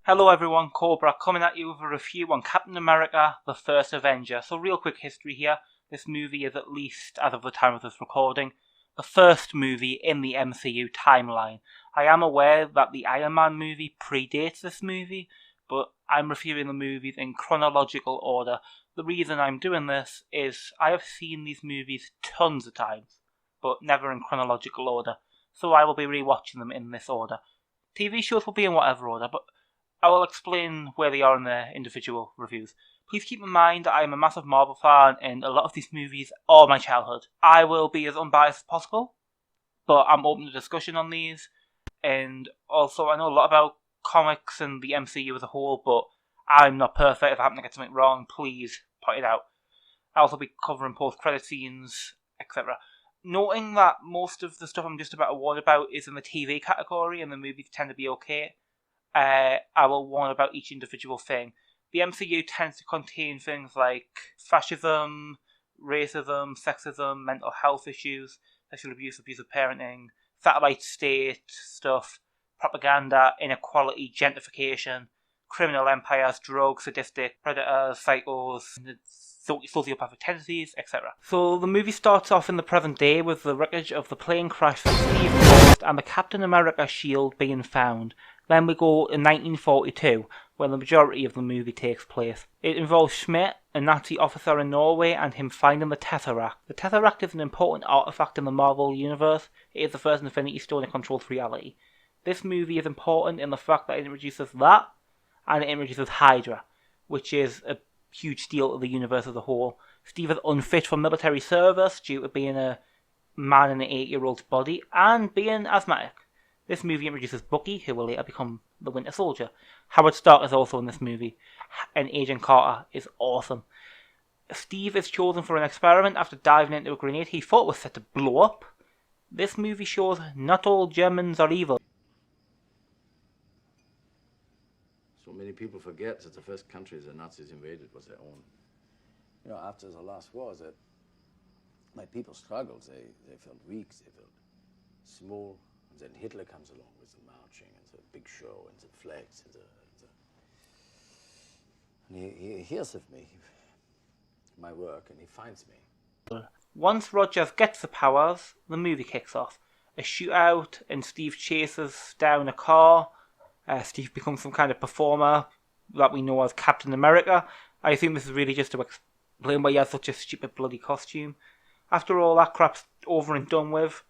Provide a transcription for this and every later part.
Hello everyone, Cobra coming at you with a review on Captain America: The First Avenger. So real quick history here. This movie is, at least as of the time of this recording, the first movie in the MCU timeline. I am aware that the Iron Man movie predates this movie, but I'm reviewing the movies in chronological order. The reason I'm doing this is I have seen these movies tons of times, but never in chronological order, so I will be rewatching them in this order. TV shows will be in whatever order, but I will explain where they are in their individual reviews. Please keep in mind that I am a massive Marvel fan and a lot of these movies are my childhood. I will be as unbiased as possible, but I'm open to discussion on these. And also, I know a lot about comics and the MCU as a whole, but I'm not perfect. If I happen to get something wrong, please point it out. I'll also be covering post-credit scenes, etc. Noting that most of the stuff I'm just about to warn about is in the TV category and the movies tend to be okay, I will warn about each individual thing. The MCU tends to contain things like fascism, racism, sexism, mental health issues, sexual abuse, abusive parenting, satellite state stuff, propaganda, inequality, gentrification, criminal empires, drugs, sadistic, predators, psychos, sociopathic tendencies, etc. So the movie starts off in the present day with the wreckage of the plane crash that Steve caused and the Captain America shield being found. Then we go in 1942, where the majority of the movie takes place. It involves Schmidt, a Nazi officer in Norway, and him finding the Tesseract. The Tesseract is an important artifact in the Marvel Universe. It is the first Infinity Stone that controls reality. This movie is important in the fact that it introduces that, and it introduces Hydra, which is a huge deal to the universe as a whole. Steve is unfit for military service due to being a man in an 8-year-old's body, and being asthmatic. This movie introduces Bucky, who will later become the Winter Soldier. Howard Stark is also in this movie, and Agent Carter is awesome. Steve is chosen for an experiment after diving into a grenade he thought was set to blow up. This movie shows not all Germans are evil. So many people forget that the first country the Nazis invaded was their own. You know, after the last war, that my people struggled. They felt weak, they felt small. And then Hitler comes along with the marching and the big show and the flags and he hears of me, my work, and he finds me. Once Rogers gets the powers, the movie kicks off. A shootout and Steve chases down a car. Steve becomes some kind of performer that we know as Captain America. I assume this is really just to explain why he has such a stupid bloody costume. After all that crap's over and done with,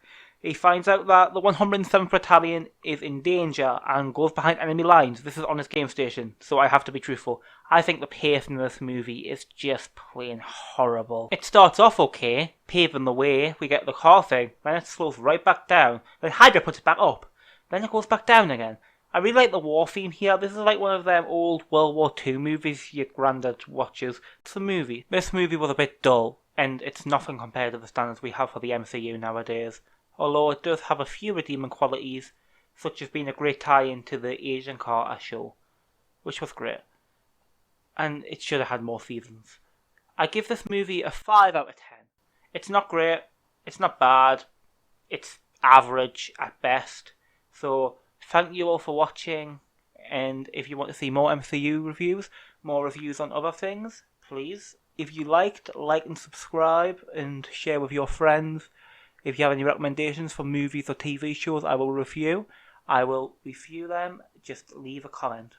he finds out that the 107th Battalion is in danger and goes behind enemy lines. This is on his game station, so I have to be truthful. I think the pacing of this movie is just plain horrible. It starts off okay, paving the way, we get the car thing, then it slows right back down, then Hydra puts it back up, then it goes back down again. I really like the war theme here. This is like one of them old World War II movies your granddad watches. It's a movie. This movie was a bit dull, and it's nothing compared to the standards we have for the MCU nowadays. Although it does have a few redeeming qualities, such as being a great tie-in to the Agent Carter show, which was great. And it should have had more seasons. I give this movie a 5 out of 10. It's not great, it's not bad, it's average at best. So thank you all for watching, and if you want to see more MCU reviews, more reviews on other things, please. If you liked, like and subscribe, and share with your friends. If you have any recommendations for movies or TV shows I will review them. Just leave a comment.